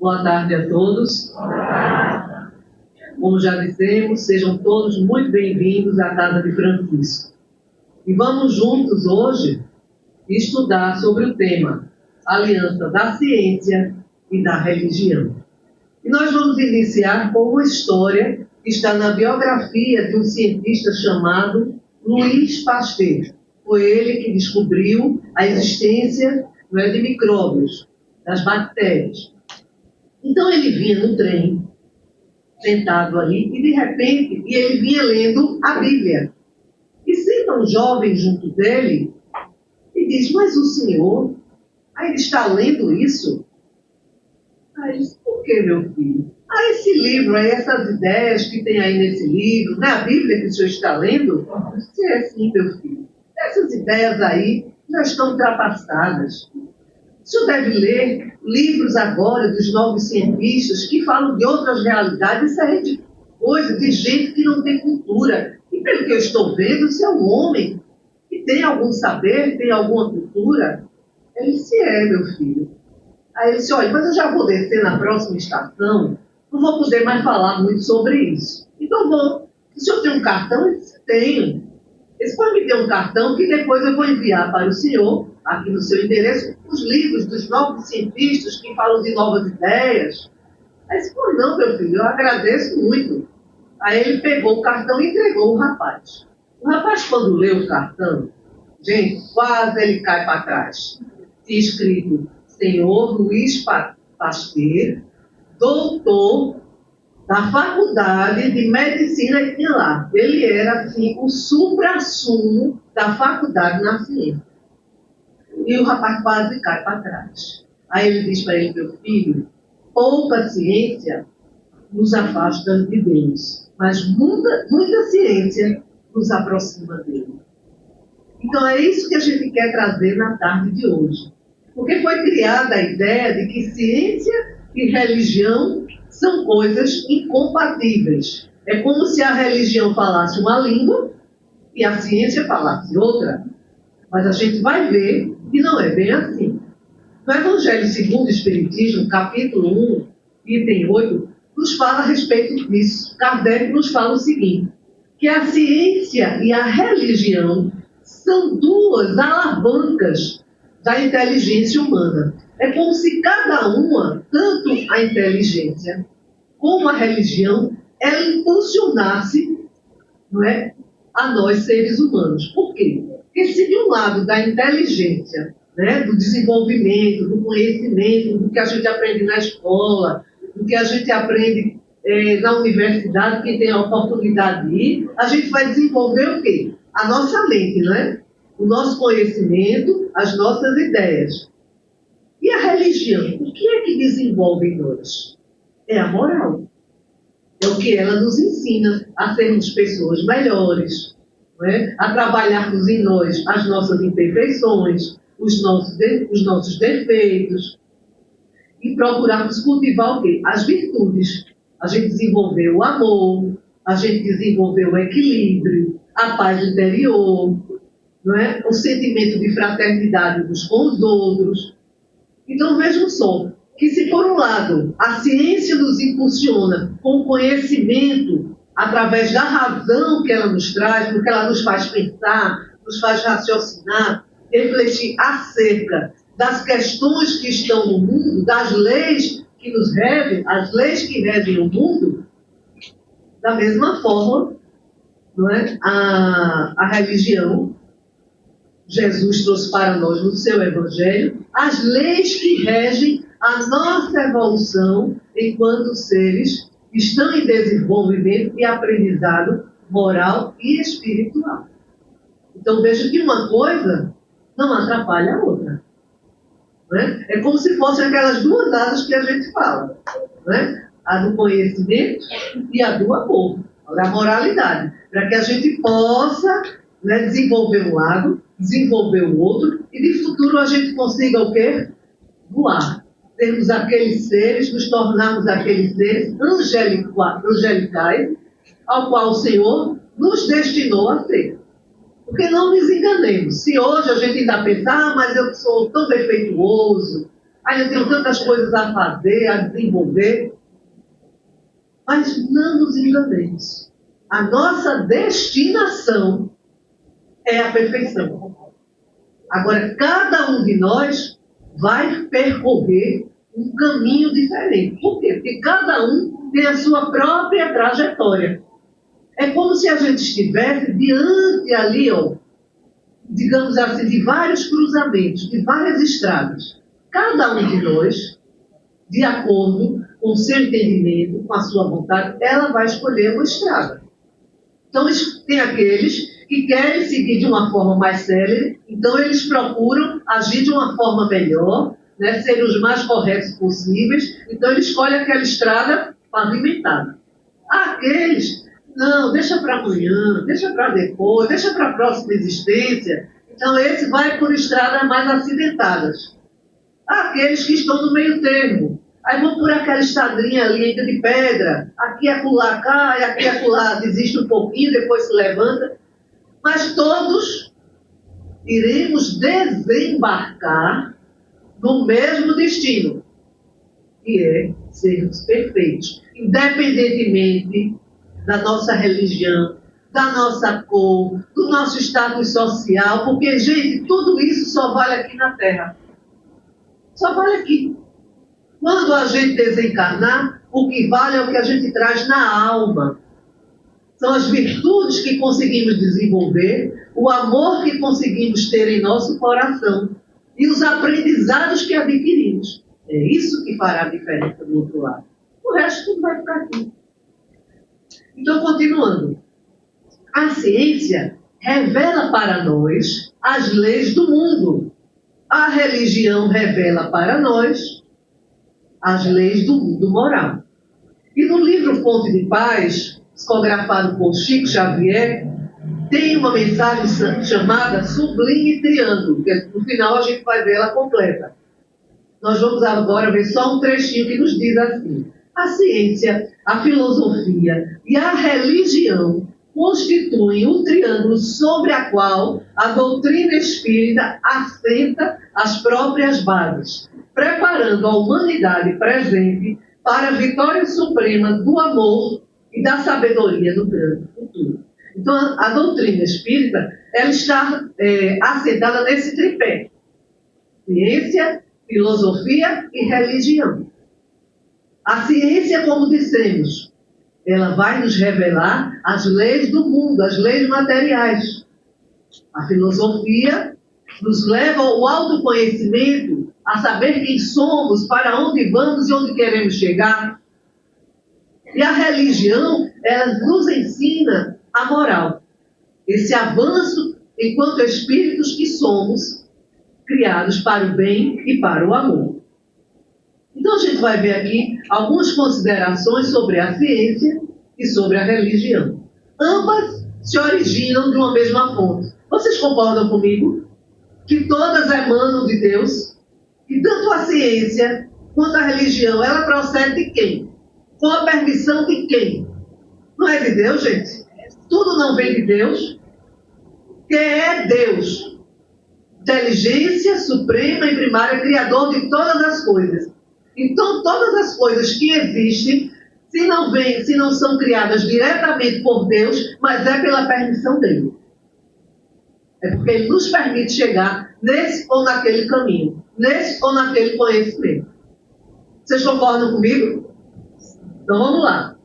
Boa tarde a todos. Como já dissemos, sejam todos muito bem-vindos à Casa de Francisco. E vamos juntos hoje estudar sobre o tema Aliança da Ciência e da Religião. E nós vamos iniciar com uma história que está na biografia de um cientista chamado Louis Pasteur. Foi ele que descobriu a existência de micróbios, das bactérias. Então ele vinha no trem, sentado ali, e de repente ele vinha lendo a Bíblia. E senta um jovem junto dele e diz: mas o senhor, ele está lendo isso? Aí ele disse: por que, meu filho? Esse livro, essas ideias que tem aí nesse livro, não é a Bíblia que o senhor está lendo? Eu disse: é sim, meu filho. Essas ideias aí já estão ultrapassadas. O senhor deve ler livros agora dos novos cientistas que falam de outras realidades. Isso é de coisa de gente que não tem cultura. E pelo que eu estou vendo, você é um homem que tem algum saber, tem alguma cultura. Ele disse: é, meu filho. Aí ele disse: olha, mas eu já vou descer na próxima estação, não vou poder mais falar muito sobre isso. Então vou. O senhor tem um cartão? Ele disse: tenho. Ele pode me ter um cartão que depois eu vou enviar para o senhor, aqui no seu endereço, os livros dos novos cientistas que falam de novas ideias. Aí disse: pô, não, meu filho, eu agradeço muito. Aí ele pegou o cartão e entregou o rapaz. O rapaz, quando leu o cartão, gente, quase ele cai para trás. Tinha escrito: Senhor Louis Pasteur, doutor da Faculdade de Medicina que tinha lá. Ele era, assim, o supra-sumo da faculdade na ciência. E o rapaz quase cai para trás. Aí ele diz para ele: meu filho, pouca ciência nos afasta de Deus, mas muita ciência nos aproxima dele. Então é isso que a gente quer trazer na tarde de hoje. Porque foi criada a ideia de que ciência e religião são coisas incompatíveis. É como se a religião falasse uma língua e a ciência falasse outra. Mas a gente vai ver que não é bem assim. No Evangelho segundo o Espiritismo, capítulo 1, item 8, nos fala a respeito disso. Kardec nos fala o seguinte: que a ciência e a religião são duas alavancas da inteligência humana. É como se cada uma, tanto a inteligência como a religião, ela impulsionasse, não é, a nós seres humanos. Por quê? Porque se de um lado da inteligência, né, do desenvolvimento, do conhecimento, do que a gente aprende na escola, do que a gente aprende na universidade, que tem a oportunidade de ir, a gente vai desenvolver o quê? A nossa mente, né? O nosso conhecimento, as nossas ideias. E a religião, o que é que desenvolve em nós? É a moral. É o que ela nos ensina a sermos pessoas melhores, não é? A trabalharmos em nós as nossas imperfeições, os nossos defeitos, e procurarmos cultivar o quê? As virtudes. A gente desenvolveu o amor, a gente desenvolveu o equilíbrio, a paz interior, não é? O sentimento de fraternidade uns com os outros. Então vejam só, que se por um lado a ciência nos impulsiona com o conhecimento através da razão que ela nos traz, porque ela nos faz pensar, nos faz raciocinar, refletir acerca das questões que estão no mundo, das leis que nos regem, as leis que regem o mundo, da mesma forma, não é? A religião, Jesus trouxe para nós no seu Evangelho as leis que regem a nossa evolução enquanto seres que estão em desenvolvimento e aprendizado moral e espiritual. Então veja que uma coisa não atrapalha a outra. Né? É como se fossem aquelas duas asas que a gente fala. Né? A do conhecimento e a do amor, da moralidade. Para que a gente possa, né, desenvolver um lado, desenvolver o outro, e de futuro a gente consiga o quê? Voar. Sermos aqueles seres, nos tornarmos aqueles seres angelicais, ao qual o Senhor nos destinou a ser. Porque não nos enganemos. Se hoje a gente ainda pensa: mas eu sou tão defeituoso, Ainda tenho tantas coisas a fazer, a desenvolver. Mas não nos enganemos. A nossa destinação é a perfeição. Agora, cada um de nós vai percorrer um caminho diferente. Por quê? Porque cada um tem a sua própria trajetória. É como se a gente estivesse diante ali, digamos assim, de vários cruzamentos, de várias estradas. Cada um de nós, de acordo com o seu entendimento, com a sua vontade, ela vai escolher uma estrada. Então, tem aqueles que querem seguir de uma forma mais célere, então eles procuram agir de uma forma melhor, né, ser os mais corretos possíveis, então ele escolhe aquela estrada pavimentada. Aqueles, não, deixa para amanhã, deixa para depois, deixa para a próxima existência, então esse vai por estradas mais acidentadas. Aqueles que estão no meio termo, aí vão por aquela estradinha ali de pedra, aqui acolá cai, aqui acolá desiste um pouquinho, depois se levanta, mas todos iremos desembarcar no mesmo destino, que é sermos perfeitos, independentemente da nossa religião, da nossa cor, do nosso status social, porque, gente, tudo isso só vale aqui na Terra. Só vale aqui. Quando a gente desencarnar, o que vale é o que a gente traz na alma. São as virtudes que conseguimos desenvolver, o amor que conseguimos ter em nosso coração e os aprendizados que adquirimos. É isso que fará a diferença do outro lado. O resto tudo vai ficar aqui. Então, continuando. A ciência revela para nós as leis do mundo. A religião revela para nós as leis do mundo moral. E no livro Fonte de Paz, psicografado por Chico Xavier, tem uma mensagem chamada Sublime Triângulo, que no final a gente vai ver ela completa. Nós vamos agora ver só um trechinho que nos diz assim: a ciência, a filosofia e a religião constituem um triângulo sobre a qual a doutrina espírita assenta as próprias bases, preparando a humanidade presente para a vitória suprema do amor e da sabedoria no grande futuro. Então, a doutrina espírita, ela está assentada nesse tripé: ciência, filosofia e religião. A ciência, como dissemos, ela vai nos revelar as leis do mundo, as leis materiais. A filosofia nos leva ao autoconhecimento, a saber quem somos, para onde vamos e onde queremos chegar. E a religião, ela nos ensina a moral. Esse avanço enquanto espíritos que somos, criados para o bem e para o amor. Então a gente vai ver aqui algumas considerações sobre a ciência e sobre a religião. Ambas se originam de uma mesma fonte. Vocês concordam comigo? Que todas emanam de Deus? E tanto a ciência quanto a religião, ela procede de quem? Com a permissão de quem? Não é de Deus, gente? Tudo não vem de Deus? Quem é Deus? Inteligência suprema e primária, criador de todas as coisas. Então, todas as coisas que existem, se não são criadas diretamente por Deus, mas é pela permissão dele. É porque ele nos permite chegar nesse ou naquele caminho, nesse ou naquele conhecimento. Vocês concordam comigo? Então vamos lá.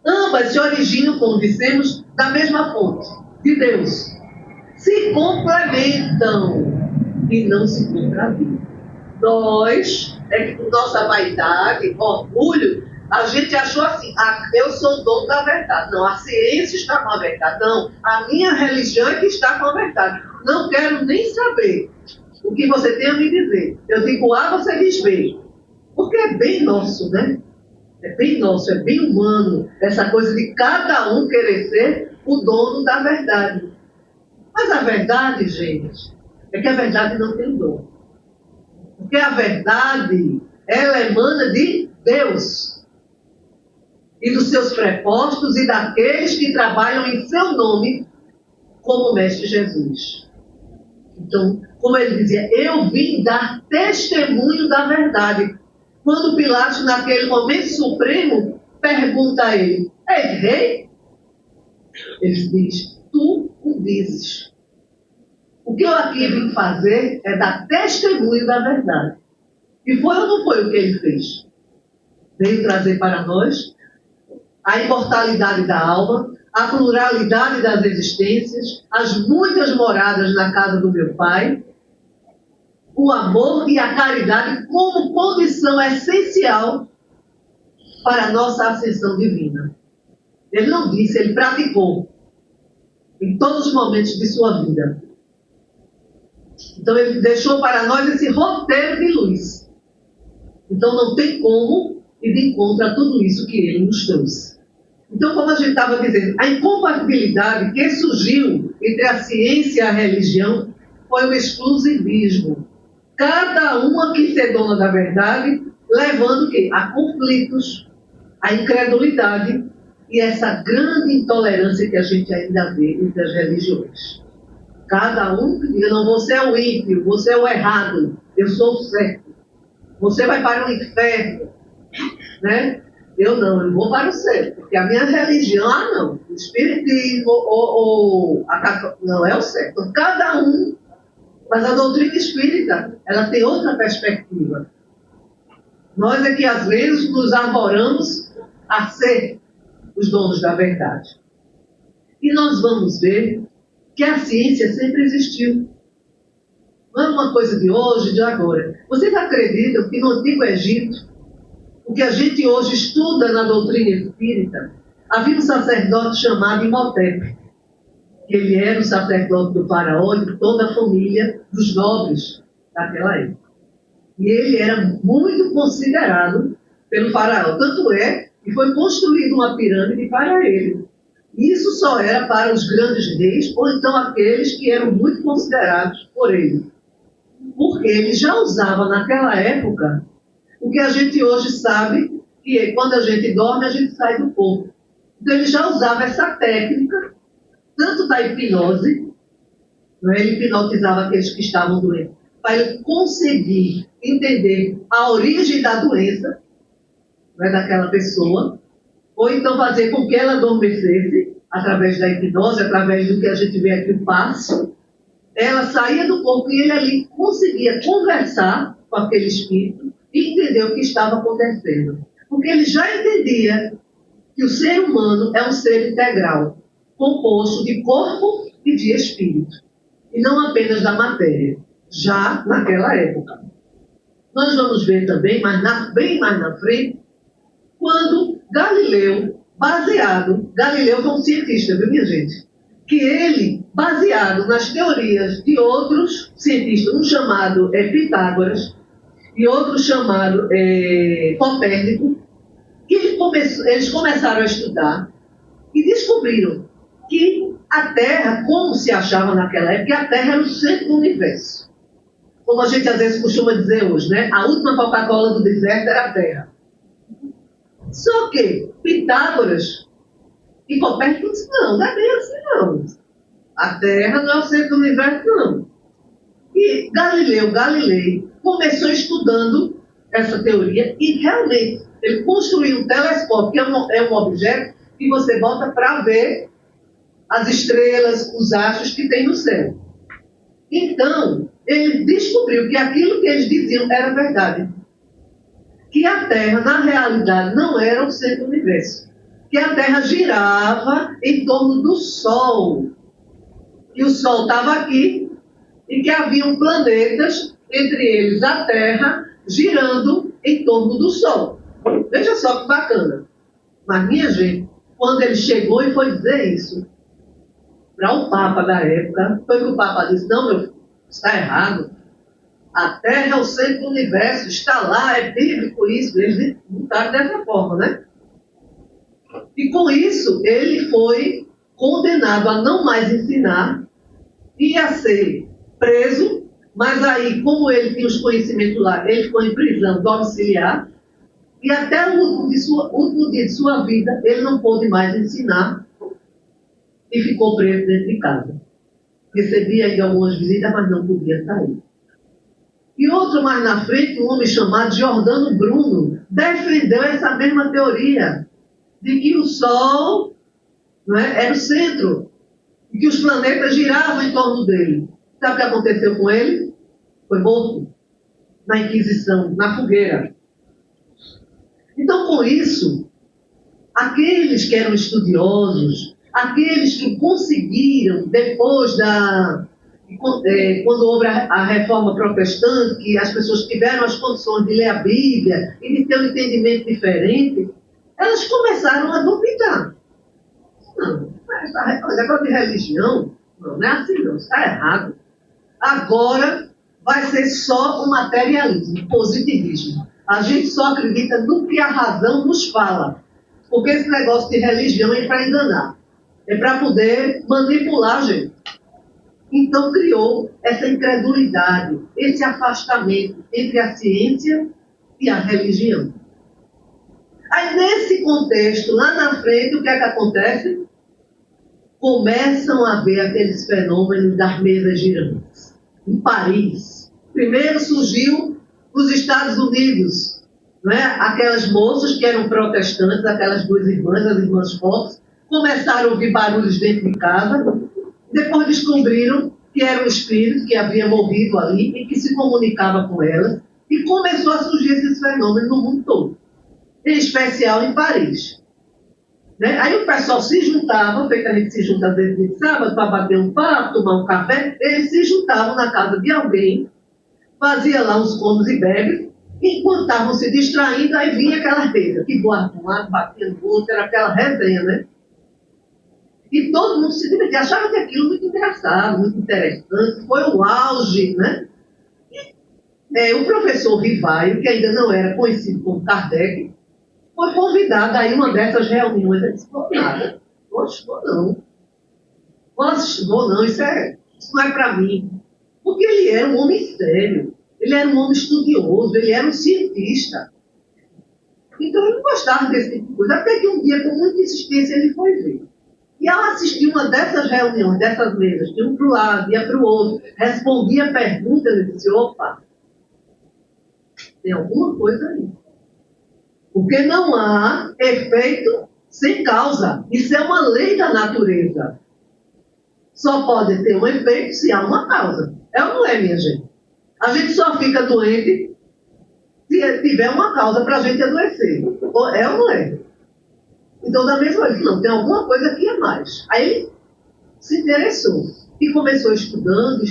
Ambas se originam, como dissemos, da mesma fonte, de Deus. Se complementam e não se contradizem. Nós, com nossa vaidade, orgulho, a gente achou assim: eu sou o dono da verdade. Não, a ciência está com a verdade. Não, a minha religião é que está com a verdade. Não quero nem saber o que você tem a me dizer. Eu digo A, você diz B. Porque é bem nosso, né? É bem nosso, é bem humano, essa coisa de cada um querer ser o dono da verdade. Mas a verdade, gente, é que a verdade não tem dono. Porque a verdade, ela emana de Deus e dos seus prepostos e daqueles que trabalham em seu nome, como o Mestre Jesus. Então, como ele dizia, eu vim dar testemunho da verdade. Quando Pilatos, naquele momento supremo, pergunta a ele, és rei? Ele diz, tu o dizes. O que eu aqui vim fazer é dar testemunho da verdade. E foi ou não foi o que ele fez? Veio trazer para nós a imortalidade da alma, a pluralidade das existências, as muitas moradas na casa do meu Pai, o amor e a caridade como condição essencial para a nossa ascensão divina. Ele não disse, ele praticou em todos os momentos de sua vida. Então ele deixou para nós esse roteiro de luz. Então não tem como ir de encontro a tudo isso que ele nos trouxe. Então, como a gente estava dizendo, a incompatibilidade que surgiu entre a ciência e a religião foi o exclusivismo. Cada uma quis ser dona da verdade, levando o quê? A conflitos, a incredulidade e essa grande intolerância que a gente ainda vê entre as religiões. Cada um que diga, não, você é o ímpio, você é o errado, eu sou o certo. Você vai para o inferno, né? Eu não, eu vou para o certo, porque a minha religião, não, o espiritismo não é o certo. Então, cada um, mas a doutrina espírita, ela tem outra perspectiva. Nós é que às vezes nos arvoramos a ser os donos da verdade. E nós vamos ver que a ciência sempre existiu. Não é uma coisa de hoje, de agora. Vocês acreditam que no Antigo Egito, o que a gente hoje estuda na doutrina espírita, havia um sacerdote chamado Imhotep. Ele era o sacerdote do faraó e de toda a família dos nobres daquela época. E ele era muito considerado pelo faraó. Tanto é que foi construída uma pirâmide para ele. Isso só era para os grandes reis, ou então aqueles que eram muito considerados por ele. Porque ele já usava naquela época o que a gente hoje sabe, que é quando a gente dorme, a gente sai do corpo. Então ele já usava essa técnica, tanto da hipnose, não é? Ele hipnotizava aqueles que estavam doentes, para ele conseguir entender a origem da doença, não é, daquela pessoa, ou então fazer com que ela adormecesse, através da hipnose, através do que a gente vê aqui o passo. Ela saía do corpo e ele ali conseguia conversar com aquele espírito e entender o que estava acontecendo. Porque ele já entendia que o ser humano é um ser integral, composto de corpo e de espírito, e não apenas da matéria, já naquela época. Nós vamos ver também, bem mais na frente, quando Galileu foi um cientista, viu, minha gente? Que ele, baseado nas teorias de outros cientistas, um chamado Pitágoras e outro chamado Copérnico, que eles começaram a estudar e descobriram que a Terra, como se achava naquela época, que a Terra era o centro do universo. Como a gente às vezes costuma dizer hoje, né? A última Coca-Cola do deserto era a Terra. Só que Pitágoras e Copérnico disseram, não é bem assim não. A Terra não é o centro do universo, não. E Galilei, começou estudando essa teoria e realmente ele construiu um telescópio, que é um objeto que você bota para ver as estrelas, os astros que tem no céu. Então, ele descobriu que aquilo que eles diziam era verdade. Que a Terra, na realidade, não era o centro do universo. Que a Terra girava em torno do Sol. Que o Sol estava aqui e que haviam planetas, entre eles a Terra, girando em torno do Sol. Veja só que bacana. Mas, minha gente, quando ele chegou e foi dizer isso para o Papa da época, foi que o Papa disse, não, meu filho, está errado. A Terra é o centro do universo, está lá, é bíblico isso. Eles botaram dessa forma, né? E com isso, ele foi condenado a não mais ensinar e a ser preso, mas aí, como ele tinha os conhecimentos lá, ele ficou em prisão domiciliar e até o último dia de sua vida, ele não pôde mais ensinar e ficou preso dentro de casa. recebia ainda algumas visitas, mas não podia sair. E outro mais na frente, um homem chamado Giordano Bruno, defendeu essa mesma teoria, de que o Sol, era o centro, e que os planetas giravam em torno dele. Sabe o que aconteceu com ele? Foi morto na Inquisição, na fogueira. Então, com isso, aqueles que eram estudiosos, aqueles que conseguiram, depois quando houve a reforma protestante, que as pessoas tiveram as condições de ler a Bíblia e de ter um entendimento diferente, elas começaram a duvidar. Não, o negócio de religião, não é assim não, está errado. Agora vai ser só o materialismo, positivismo. A gente só acredita no que a razão nos fala. Porque esse negócio de religião é para enganar. É para poder manipular a gente. Então criou essa incredulidade, esse afastamento entre a ciência e a religião. Aí, nesse contexto, lá na frente, o que é que acontece? Começam a ver aqueles fenômenos das mesas girantes. Em Paris. Primeiro surgiu nos Estados Unidos, aquelas moças que eram protestantes, aquelas duas irmãs, as irmãs Fox, começaram a ouvir barulhos dentro de casa, depois descobriram que era um espírito que havia morrido ali e que se comunicava com elas, e começou a surgir esses fenômenos no mundo todo, em especial em Paris. Aí o pessoal se juntava, feito a gente se junta às vezes de sábado para bater um papo, tomar um café, eles se juntavam na casa de alguém, fazia lá uns comes e bebes, e enquanto estavam se distraindo, aí vinha aquela mesa, que voava de um lado, batia no outro, era aquela resenha, E todo mundo se divertia, achava que aquilo muito engraçado, muito interessante, foi o auge, E, o professor Rivaio, que ainda não era conhecido como Kardec, foi convidado a ir uma dessas reuniões. Ele disse, vou nada, poxa, vou não. Vou não, isso não é para mim. Porque ele era um homem sério, ele era um homem estudioso, ele era um cientista. Então ele não gostava desse tipo de coisa. Até que um dia, com muita insistência, ele foi ver. E ao assistir uma dessas reuniões, dessas mesas, de um para o lado, ia para o outro, respondia perguntas, ele disse, opa, tem alguma coisa aí. Porque não há efeito sem causa. Isso é uma lei da natureza. Só pode ter um efeito se há uma causa. É ou não é, minha gente? A gente só fica doente se tiver uma causa para a gente adoecer. É ou não é? Então, da mesma vez, não, tem alguma coisa que é mais. Aí ele se interessou e começou estudando,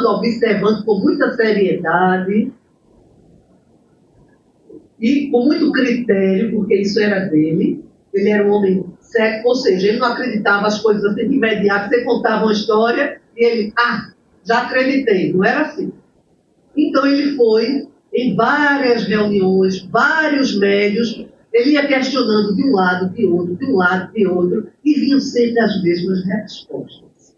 observando com muita seriedade e com muito critério, porque isso era dele. Ele era um homem sério, ou seja, ele não acreditava as coisas assim de imediato. Você contava uma história e ele, já acreditei. Não era assim. Então ele foi em várias reuniões, vários médios, ele ia questionando de um lado, de outro, de um lado, de outro, e vinham sempre as mesmas respostas.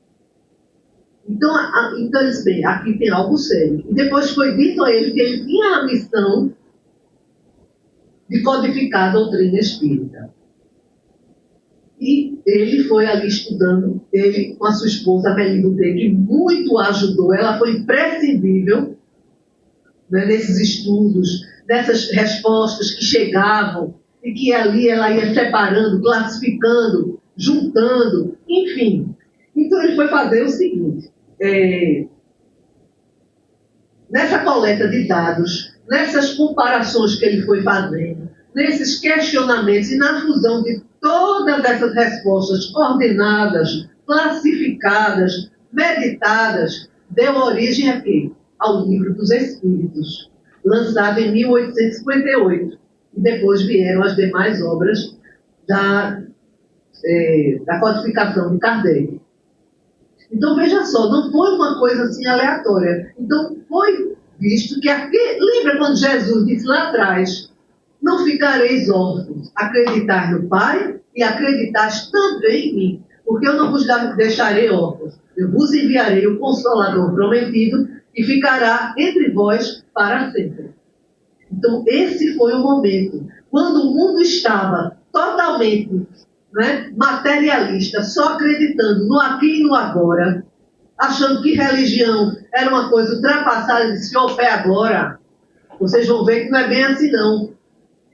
Então ele disse, bem, aqui tem algo sério. E depois foi dito a ele que ele tinha a missão de codificar a doutrina espírita. E ele foi ali estudando, ele com a sua esposa, a Melindê, que muito ajudou, ela foi imprescindível nesses estudos, nessas respostas que chegavam, e que ali ela ia separando, classificando, juntando, enfim. Então ele foi fazer o seguinte, nessa coleta de dados, nessas comparações que ele foi fazendo, nesses questionamentos e na fusão de todas essas respostas ordenadas, classificadas, meditadas, deu origem a quê? Ao Livro dos Espíritos, lançado em 1858. E depois vieram as demais obras da codificação de Kardec. Então, veja só, não foi uma coisa assim aleatória. Então, foi visto que lembra quando Jesus disse lá atrás, não ficareis órfãos, acreditar no Pai e acreditais também em mim, porque eu não vos deixarei órfãos, eu vos enviarei o Consolador prometido e ficará entre vós para sempre. Então, esse foi o momento, quando o mundo estava totalmente materialista, só acreditando no aqui e no agora, achando que religião era uma coisa ultrapassada, e disse, ó, pé agora, vocês vão ver que não é bem assim não.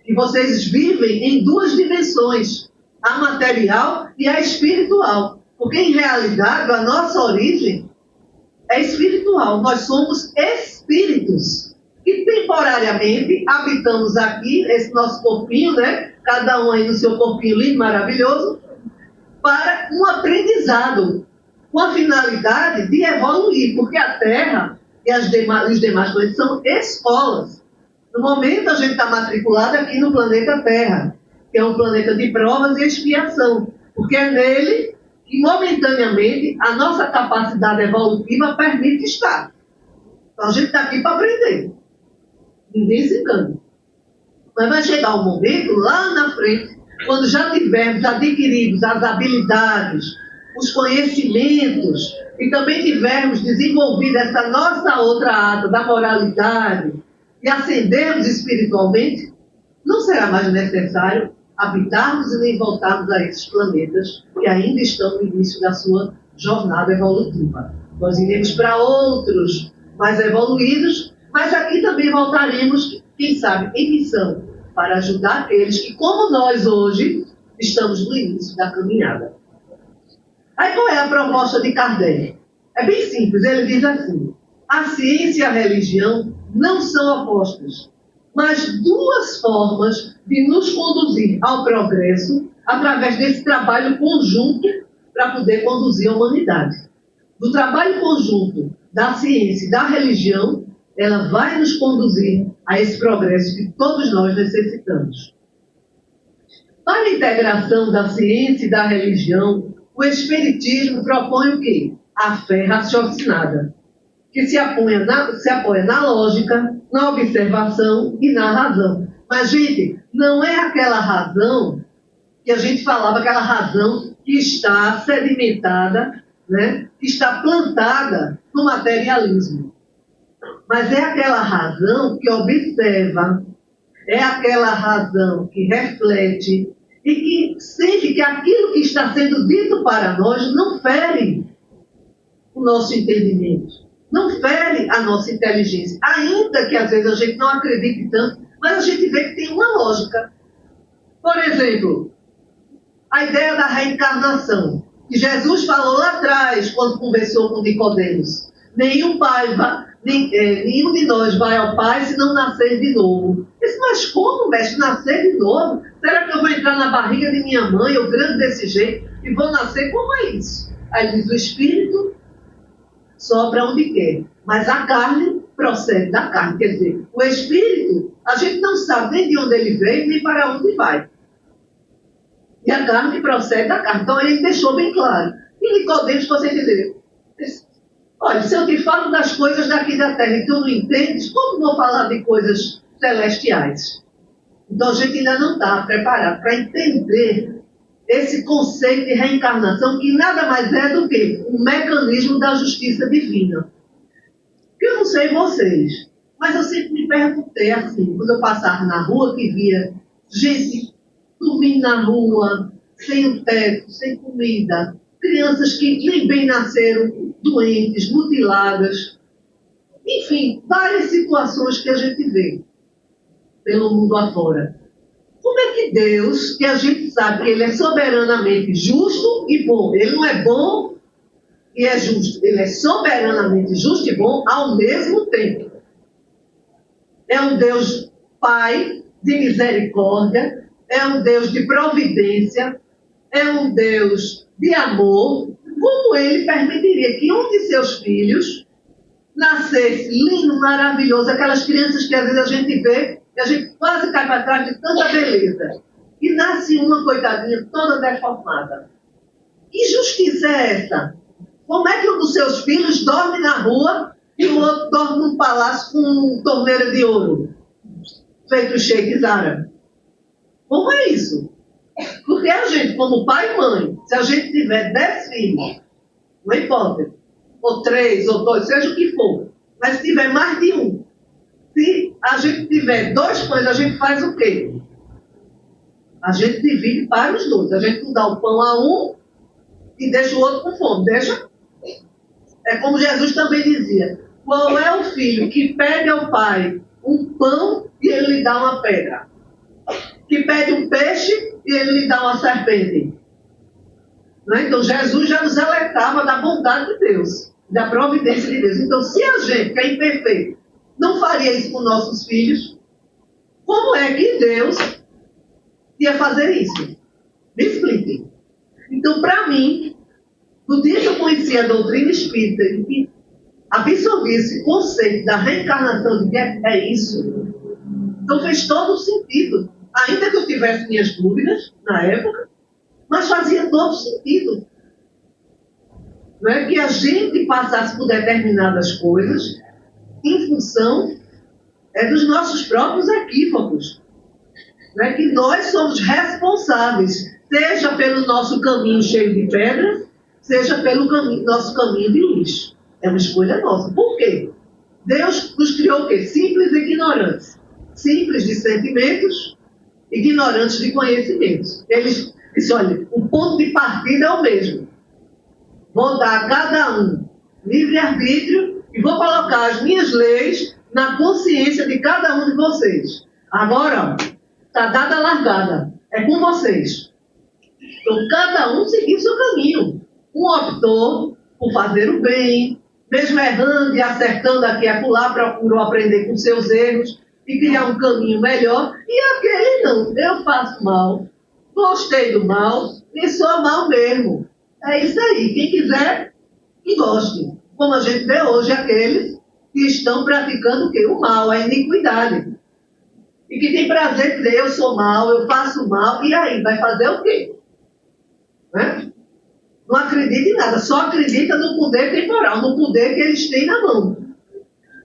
Que vocês vivem em duas dimensões, a material e a espiritual. Porque, em realidade, a nossa origem é espiritual. Nós somos espíritos. E, temporariamente, habitamos aqui, esse nosso corpinho, né? Cada um aí no seu corpinho lindo, maravilhoso, para um aprendizado, com a finalidade de evoluir. Porque a Terra e os demais planetas são escolas. No momento, a gente está matriculado aqui no planeta Terra, que é um planeta de provas e expiação, porque é nele que, momentaneamente, a nossa capacidade evolutiva permite estar. Então, a gente está aqui para aprender. Ninguém se engana. Mas vai chegar um momento, lá na frente, quando já tivermos adquiridos as habilidades, os conhecimentos, e também tivermos desenvolvido essa nossa outra ata da moralidade, e ascendermos espiritualmente, não será mais necessário habitarmos e nem voltarmos a esses planetas que ainda estão no início da sua jornada evolutiva. Nós iremos para outros mais evoluídos, mas aqui também voltaremos, quem sabe, em missão, para ajudar aqueles que, como nós hoje, estamos no início da caminhada. Aí qual é a proposta de Kardec? É bem simples, ele diz assim: a ciência e a religião não são opostas, mas duas formas de nos conduzir ao progresso através desse trabalho conjunto para poder conduzir a humanidade. Do trabalho conjunto da ciência e da religião, ela vai nos conduzir a esse progresso que todos nós necessitamos. Para a integração da ciência e da religião, o Espiritismo propõe o quê? A fé raciocinada, que se apoia na lógica, na observação e na razão. Mas, gente, não é aquela razão que a gente falava, aquela razão que está sedimentada, né, que está plantada no materialismo. Mas é aquela razão que observa, é aquela razão que reflete e que sente que aquilo que está sendo dito para nós não fere o nosso entendimento, não fere a nossa inteligência. Ainda que às vezes a gente não acredite tanto, mas a gente vê que tem uma lógica. Por exemplo, a ideia da reencarnação, que Jesus falou lá atrás, quando conversou com Nicodemos. Nenhum de nós vai ao Pai se não nascer de novo. Mas como, mestre, nascer de novo? Será que eu vou entrar na barriga de minha mãe, eu grande desse jeito, e vou nascer? Como é isso? Aí ele diz, o Espírito sopra onde quer, mas a carne procede da carne. Quer dizer, o Espírito, a gente não sabe nem de onde ele veio, nem para onde vai. E a carne procede da carne. Então ele deixou bem claro. E Nicodemos, você entendeu? Olha, se eu te falo das coisas daqui da terra e tu não entendes, como vou falar de coisas celestiais? Então a gente ainda não está preparado para entender esse conceito de reencarnação, que nada mais é do que um mecanismo da justiça divina. Eu não sei vocês, mas eu sempre me perguntei assim, quando eu passava na rua, que via gente dormindo na rua, sem um teto, sem comida, crianças que nem bem nasceram, doentes, mutiladas, enfim, várias situações que a gente vê pelo mundo afora. Como é que Deus, que a gente sabe que Ele é soberanamente justo e bom, Ele não é bom e é justo, Ele é soberanamente justo e bom ao mesmo tempo. É um Deus Pai de misericórdia, é um Deus de providência, é um Deus de amor. Como Ele permitiria que um de seus filhos nascesse lindo, maravilhoso, aquelas crianças que às vezes a gente vê, que a gente quase cai para trás de tanta beleza, e nasce uma coitadinha toda deformada? Que justiça é essa? Como é que um dos seus filhos dorme na rua e o outro dorme num palácio com torneira de ouro, feito sheiks árabes? Como é isso? Porque a gente, como pai e mãe, se a gente tiver 10 filhos, uma hipótese, ou 3, ou 2, seja o que for, mas se tiver mais de um, se a gente tiver 2 pães, a gente faz o quê? A gente divide para os 2. A gente não dá o pão a um e deixa o outro com fome, deixa? É como Jesus também dizia: qual é o filho que pede ao pai um pão e ele lhe dá uma pedra? Que pede um peixe e ele lhe dá uma serpente? Né? Então Jesus já nos alertava da bondade de Deus, da providência de Deus. Então, se a gente, que é imperfeito, não faria isso com nossos filhos, como é que Deus ia fazer isso? Me explique. Então, para mim, no dia que eu conheci a doutrina espírita e que absorvi esse conceito da reencarnação, de que é isso, então fez todo o sentido. Ainda que eu tivesse minhas dúvidas na época, mas fazia todo sentido. Não é que a gente passasse por determinadas coisas em função dos nossos próprios equívocos. Não é que nós somos responsáveis, seja pelo nosso caminho cheio de pedras, seja pelo nosso caminho de luz. É uma escolha nossa. Por quê? Deus nos criou o quê? Simples e ignorantes. Simples de sentimentos, ignorantes de conhecimentos. Ele disse, olha, o ponto de partida é o mesmo. Vou dar a cada um livre-arbítrio e vou colocar as minhas leis na consciência de cada um de vocês. Agora, está dada a largada. É com vocês. Então, cada um seguir seu caminho. Um optou por fazer o bem, mesmo errando e acertando aqui e acolá, procurou aprender com seus erros e criar um caminho melhor. E aquele não. Eu faço mal, gostei do mal e sou mal mesmo. É isso aí. Quem quiser, que goste. Como a gente vê hoje aqueles que estão praticando o quê? O mal, a iniquidade. E que tem prazer em dizer, eu sou mal, eu faço mal, e aí, vai fazer o quê? Né? Não acredita em nada, só acredita no poder temporal, no poder que eles têm na mão.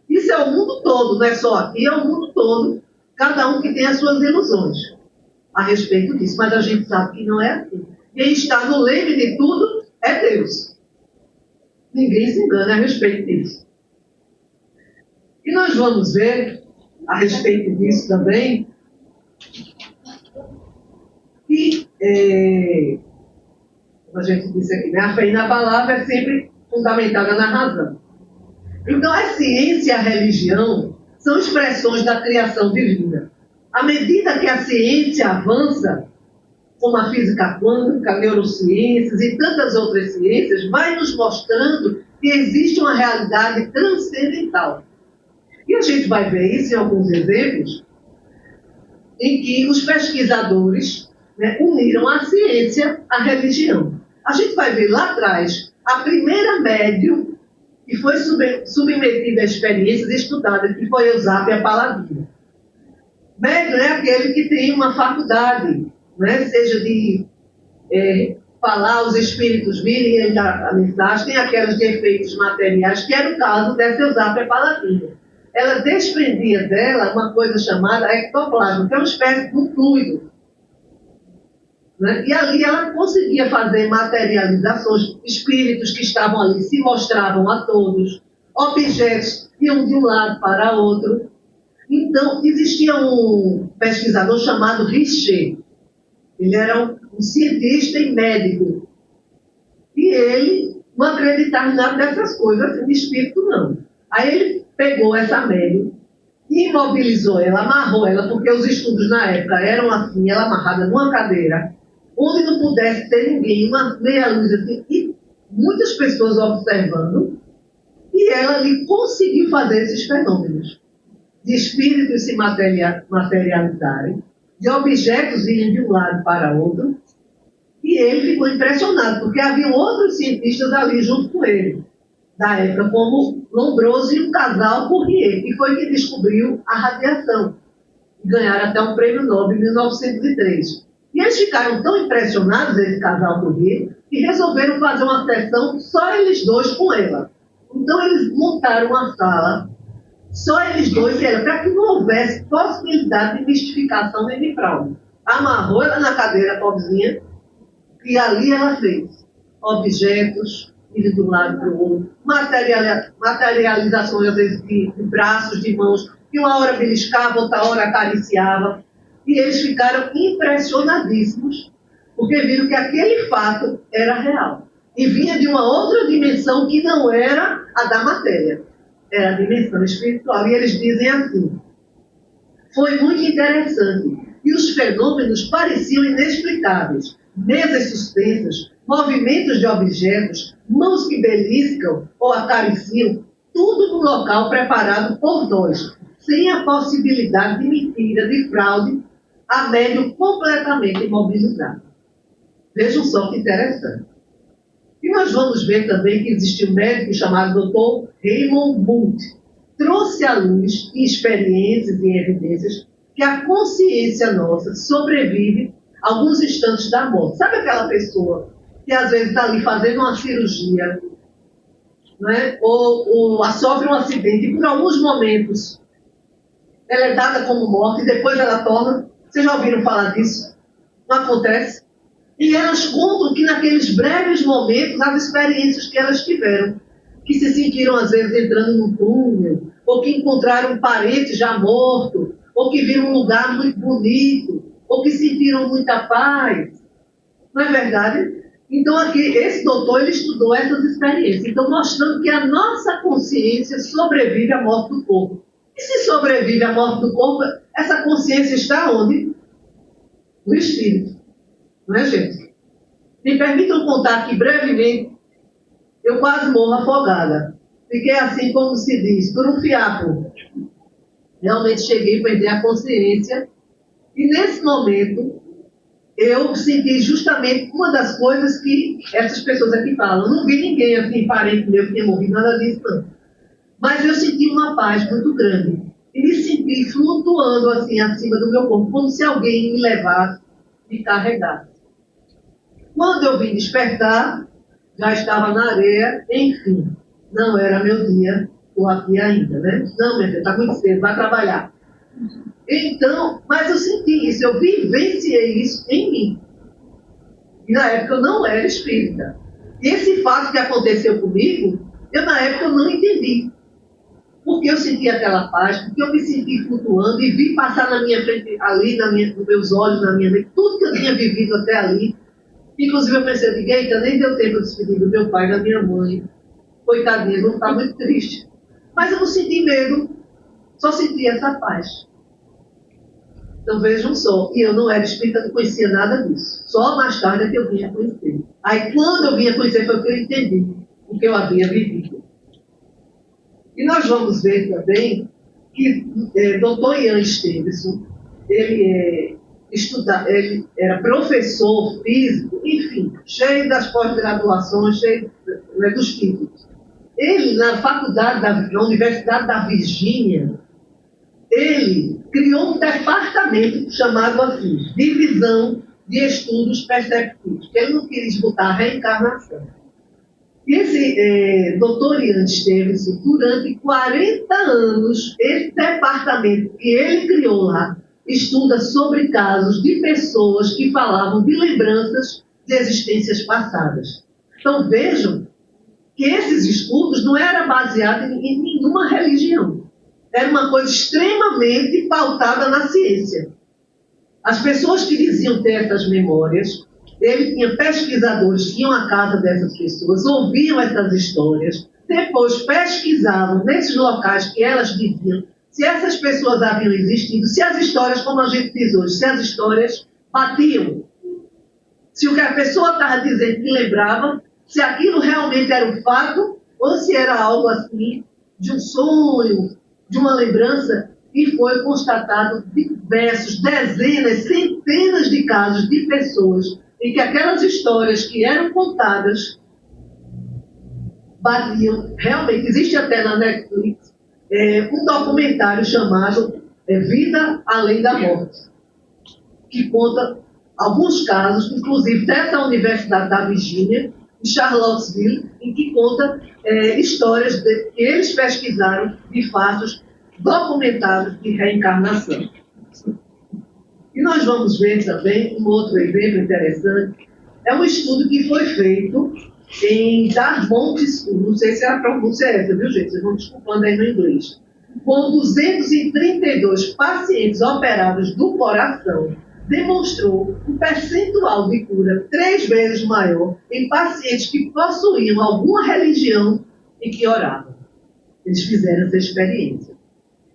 Isso é o mundo todo, não é só aqui, é o mundo todo, cada um que tem as suas ilusões a respeito disso. Mas a gente sabe que não é assim. Quem está no leme de tudo é Deus. Ninguém se engana a respeito disso. E nós vamos ver a respeito disso também que, como a gente disse aqui, né, a fé inabalável é sempre fundamentada na razão. Então, a ciência e a religião são expressões da criação divina. À medida que a ciência avança, como a física quântica, neurociências e tantas outras ciências, vai nos mostrando que existe uma realidade transcendental. E a gente vai ver isso em alguns exemplos em que os pesquisadores, né, uniram a ciência à religião. A gente vai ver lá atrás a primeira médium que foi submetida a experiências estudadas, que foi Eusápia Paladino. Médium é aquele que tem uma faculdade, né, seja de falar, os espíritos virem e dar a mensagem, tem aquelas de efeitos materiais, que era o caso dessa Eusápia Paladino. Ela desprendia dela uma coisa chamada ectoplasma, que é uma espécie de um fluido. Né? E ali ela conseguia fazer materializações, espíritos que estavam ali se mostravam a todos, objetos iam de um lado para outro. Então, existia um pesquisador chamado Richer. Ele era um cientista e médico. E ele não acreditava em nada dessas coisas, assim, de espírito não. Aí ele pegou essa médium, imobilizou ela, amarrou ela, porque os estudos na época eram assim, ela amarrada numa cadeira, onde não pudesse ter ninguém, uma meia luz assim, e muitas pessoas observando, e ela ali conseguiu fazer esses fenômenos, de espíritos se materializarem, de objetos irem de um lado para outro, e ele ficou impressionado, porque havia outros cientistas ali junto com ele, da época, como Lombroso e um casal Fourier, que foi que descobriu a radiação, e ganharam até um prêmio Nobel em 1903. E eles ficaram tão impressionados, esse casal Fourier, que resolveram fazer uma sessão só eles dois com ela. Então eles montaram uma sala, só eles dois e ela, para que não houvesse possibilidade de mistificação nem de fraude. Amarrou ela na cadeira, pobrezinha, e ali ela fez objetos, indo de um lado para o outro, materializações, às vezes, de braços, de mãos, que uma hora beliscava, outra hora acariciava, e eles ficaram impressionadíssimos, porque viram que aquele fato era real. e vinha de uma outra dimensão que não era a da matéria, era a dimensão espiritual. E eles dizem assim: foi muito interessante, e os fenômenos pareciam inexplicáveis. Mesas suspensas, movimentos de objetos, mãos que beliscam ou acariciam, tudo no local preparado por nós, sem a possibilidade de mentira, de fraude, a médium completamente imobilizado. Vejam só que interessante. E nós vamos ver também que existe um médico chamado Dr. Raymond Bunt. Trouxe à luz, em experiências e evidências, que a consciência nossa sobrevive alguns instantes da morte. Sabe aquela pessoa que às vezes está ali fazendo uma cirurgia, né? ou sofre um acidente e por alguns momentos ela é dada como morta e depois ela torna... Vocês já ouviram falar disso? Não acontece? E elas contam que naqueles breves momentos, as experiências que elas tiveram, que se sentiram às vezes entrando num túnel, ou que encontraram um parente já morto, ou que viram um lugar muito bonito, ou que sentiram muita paz. Não é verdade? Então aqui, esse doutor, ele estudou essas experiências, então mostrando que a nossa consciência sobrevive à morte do corpo. E se sobrevive à morte do corpo, essa consciência está onde? No espírito. Não é, gente? Me permitam contar aqui brevemente, eu quase morro afogada. Fiquei assim, como se diz, por um fiapo. Realmente cheguei a perder a consciência. E nesse momento, eu senti justamente uma das coisas que essas pessoas aqui falam. Não vi ninguém assim, parente meu, que tinha morrido, nada disso, não. Mas eu senti uma paz muito grande. E me senti flutuando assim, acima do meu corpo, como se alguém me levasse e carregasse. Quando eu vim despertar, já estava na areia, enfim, não era meu dia, estou aqui ainda, né? Não, minha filha, está muito cedo, vai trabalhar. Então, mas eu senti isso, eu vivenciei isso em mim. E na época eu não era espírita. E esse fato que aconteceu comigo, eu na época eu não entendi. Porque eu senti aquela paz, porque eu me senti flutuando e vi passar na minha frente, ali, nos meus olhos, na minha mente, tudo que eu tinha vivido até ali. Inclusive eu pensei, eita, nem deu tempo de despedir do meu pai e da minha mãe. Coitadinha, vou ficar muito triste. Mas eu não senti medo, só senti essa paz. Então vejam só, e eu não era espírita, não conhecia nada disso. Só mais tarde é que eu vinha conhecer. Aí quando eu vinha conhecer foi que eu entendi o que eu havia vivido. E nós vamos ver também que Dr. Ian Stevenson, ele era professor físico, enfim, cheio das pós-graduações, cheio dos títulos. Ele, na na Universidade da Virgínia, ele criou um departamento chamado assim, Divisão de Estudos Perceptivos, que ele não queria botar a reencarnação. E esse Dr. Ian Stevenson, durante 40 anos, esse departamento que ele criou lá, estuda sobre casos de pessoas que falavam de lembranças de existências passadas. Então vejam que esses estudos não eram baseados em nenhuma religião. Era uma coisa extremamente pautada na ciência. As pessoas que diziam ter essas memórias, ele tinha pesquisadores que iam à casa dessas pessoas, ouviam essas histórias, depois pesquisavam nesses locais que elas diziam se essas pessoas haviam existido, se as histórias, como a gente diz hoje, se as histórias batiam. Se o que a pessoa estava dizendo que lembrava, se aquilo realmente era um fato, ou se era algo assim, de um sonho, de uma lembrança, e foi constatado diversos, dezenas, centenas de casos de pessoas em que aquelas histórias que eram contadas batiam. Realmente, existe até na Netflix um documentário chamado Vida Além da Morte, que conta alguns casos, inclusive dessa Universidade da Virgínia, em Charlottesville, em que conta histórias que eles pesquisaram de fatos documentados de reencarnação. E nós vamos ver também um outro exemplo interessante. É um estudo que foi feito em Dartmouth School, não sei se a pronúncia é essa, viu, gente? Vocês vão desculpando aí no inglês. Com 232 pacientes operados do coração demonstrou um percentual de cura 3 vezes maior em pacientes que possuíam alguma religião e que oravam. Eles fizeram essa experiência.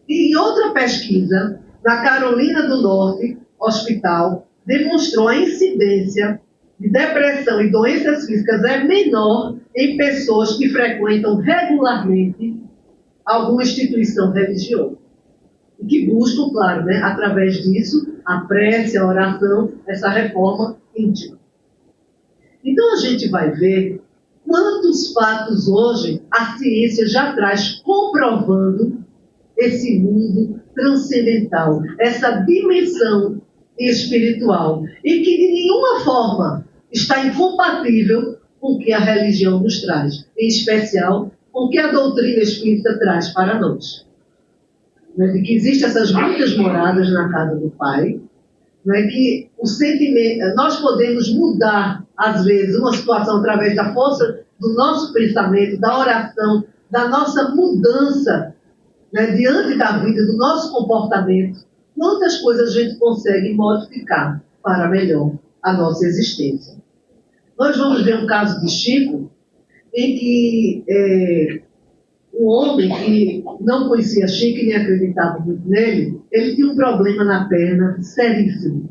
E em outra pesquisa, na Carolina do Norte, hospital, demonstrou a incidência de depressão e doenças físicas é menor em pessoas que frequentam regularmente alguma instituição religiosa. E que buscam, claro, né, através disso, a prece, a oração, essa reforma íntima. Então a gente vai ver quantos fatos hoje a ciência já traz comprovando esse mundo transcendental, essa dimensão espiritual, e que de nenhuma forma está incompatível com o que a religião nos traz, em especial com o que a doutrina espírita traz para nós. De que existem essas muitas moradas na casa do Pai, que o sentimento, nós podemos mudar, às vezes, uma situação através da força do nosso pensamento, da oração, da nossa mudança, diante da vida, do nosso comportamento. Quantas coisas a gente consegue modificar para melhor a nossa existência. Nós vamos ver um caso de Chico, em que um homem que não conhecia Chico e nem acreditava muito nele, ele tinha um problema na perna seríssimo.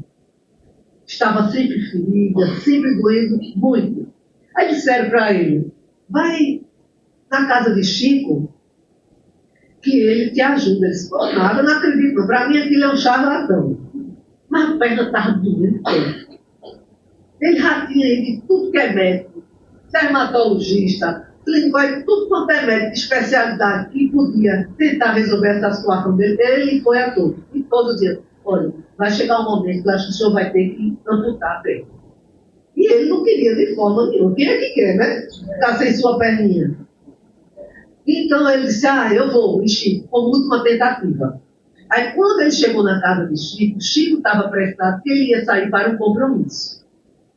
Estava sempre ferida, sempre doendo muito. Aí disseram para ele, vai na casa de Chico, que ele te ajuda. Ele disse, nada, não acredito não. Para mim aquilo é um charlatão. Mas a perna estava doendo. Ele já tinha ido de tudo que é médico, dermatologista, clínico, tudo quanto é médico de especialidade que podia tentar resolver essa situação dele. Ele foi a todos. E todo dia, olha, vai chegar um momento que eu acho que o senhor vai ter que amputar a perna. E ele não queria de forma nenhuma. Quem é que quer, né? Ficar sem sua perninha. Então ele disse, eu vou, e Chico, como última tentativa. Aí quando ele chegou na casa de Chico, Chico estava apressado que ele ia sair para um compromisso.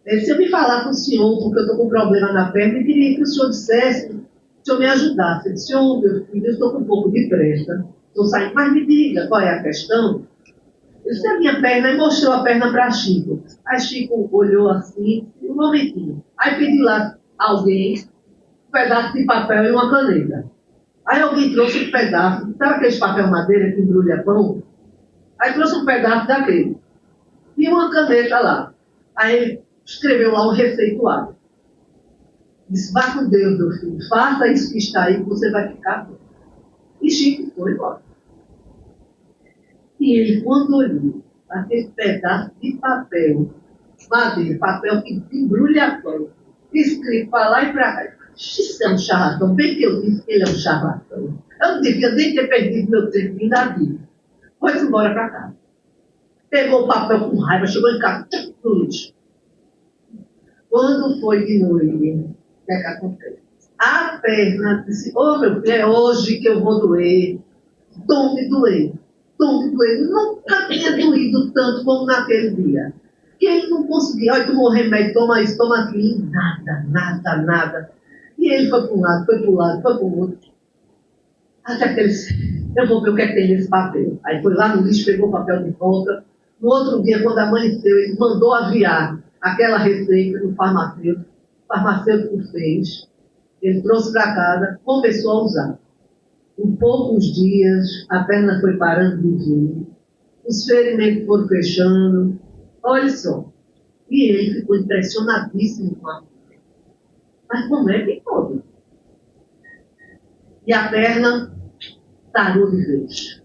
Ele disse, eu vim falar com o senhor, porque eu estou com um problema na perna, e queria que o senhor dissesse, que o senhor me ajudasse. Ele disse, senhor, meu filho, eu estou com um pouco de pressa, estou saindo, mas me diga qual é a questão. Eu disse, a minha perna, e mostrou a perna para Chico. Aí Chico olhou assim, um momentinho. Aí pediu lá alguém um pedaço de papel e uma caneta. Aí alguém trouxe um pedaço, sabe aquele papel madeira que embrulha pão? Aí trouxe um pedaço daquele. E uma caneta lá. Aí ele escreveu lá um receituário. Disse, vá com Deus, meu filho, faça isso que está aí, que você vai ficar bom. E Chico foi embora. E ele, quando olhou aquele pedaço de papel, madeira, papel que embrulha pão, escrito para lá e para cá, isso é um charlatão, bem que eu disse que ele é um charlatão. Eu não devia nem ter perdido meu tempo da vida. Foi embora para casa. Pegou o papel com raiva, chegou em casa, no lixo. Quando foi de noite, o que é que acontece? A perna disse, meu filho, é hoje que eu vou doer. Tome doer. Nunca tinha doído tanto como naquele dia. Que ele não conseguia, olha, tomou remédio, toma isso, toma aquilo, nada. E ele foi para um lado, foi para o lado, foi para o outro. Até que ele disse, eu vou ver o que é que tem nesse papel. Aí foi lá no lixo, pegou o papel de volta. No outro dia, quando amanheceu, ele mandou aviar aquela receita no farmacêutico. O farmacêutico fez. Ele trouxe para casa, começou a usar. Em poucos dias, a perna foi parando de vir. Os ferimentos foram fechando. Olha só. E ele ficou impressionadíssimo com a mas como é que pode? E a perna parou de vez.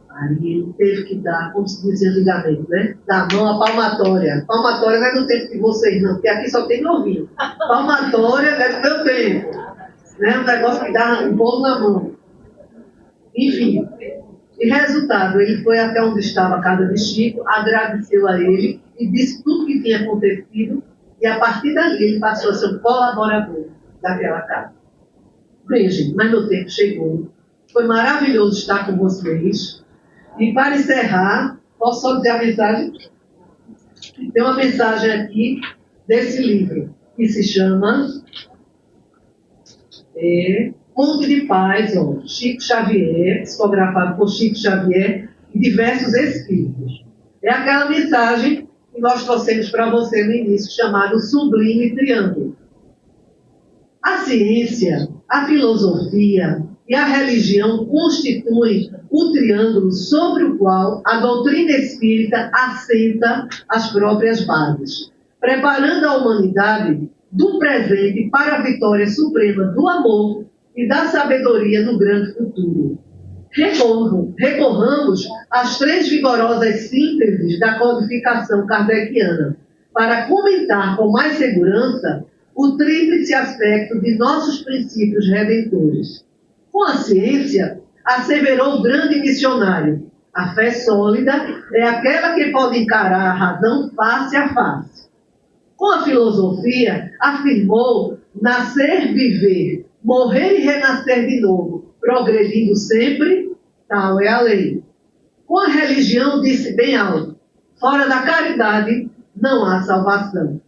Aí ele teve que dar, como se dizia antigamente, né? Dar a mão à palmatória. Palmatória não é do tempo de vocês, não, porque aqui só tem novinho. Palmatória é do meu tempo. Né? Um negócio que dá um bolo na mão. Enfim. E resultado, ele foi até onde estava a casa de Chico, agradeceu a ele e disse tudo que tinha acontecido. E a partir dali ele passou a ser um colaborador daquela casa. Bem, gente, mas meu tempo chegou. Foi maravilhoso estar com vocês. E para encerrar, posso só dizer a mensagem? Tem uma mensagem aqui desse livro, que se chama Ponto de Paz, Chico Xavier, psicografado por Chico Xavier e diversos espíritos. É aquela mensagem que nós trouxemos para você no início, chamado Sublime Triângulo. A ciência, a filosofia e a religião constituem o triângulo sobre o qual a doutrina espírita assenta as próprias bases, preparando a humanidade do presente para a vitória suprema do amor e da sabedoria no grande futuro. Recorramos às 3 vigorosas sínteses da codificação kardeciana para comentar com mais segurança o tríplice aspecto de nossos princípios redentores. Com a ciência, asseverou o grande missionário, a fé sólida é aquela que pode encarar a razão face a face. Com a filosofia, afirmou nascer, viver, morrer e renascer de novo, progredindo sempre, tal é a lei. Com a religião, disse bem alto, fora da caridade não há salvação.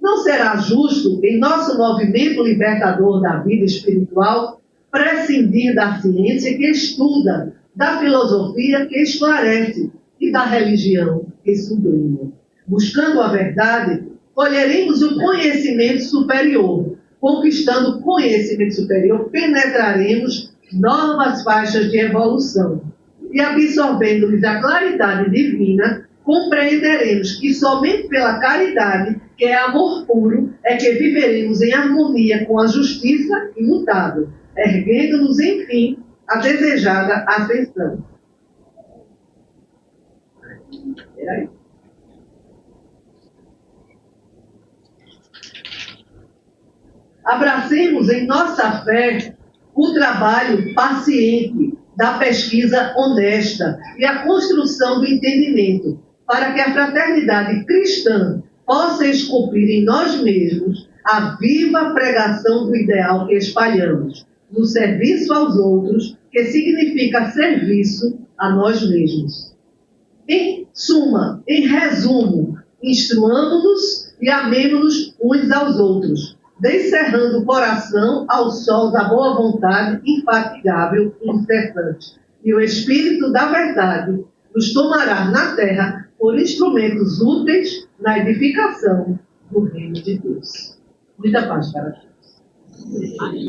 Não será justo, em nosso movimento libertador da vida espiritual, prescindir da ciência que estuda, da filosofia que esclarece e da religião que sublima. Buscando a verdade, colheremos o conhecimento superior. Conquistando o conhecimento superior, penetraremos novas faixas de evolução. E absorvendo-lhes a claridade divina, compreenderemos que somente pela caridade, que é amor puro, é que viveremos em harmonia com a justiça imutável, erguendo-nos, enfim, a desejada ascensão. Peraí. Abracemos em nossa fé o trabalho paciente da pesquisa honesta e a construção do entendimento, para que a fraternidade cristã possa esculpir em nós mesmos a viva pregação do ideal que espalhamos, no serviço aos outros, que significa serviço a nós mesmos. Em suma, em resumo, instruamo-nos e amemo-nos uns aos outros, descerrando o coração ao sol da boa vontade infatigável e incessante. E o Espírito da Verdade nos tomará na terra por instrumentos úteis na edificação do reino de Deus. Muita paz para todos.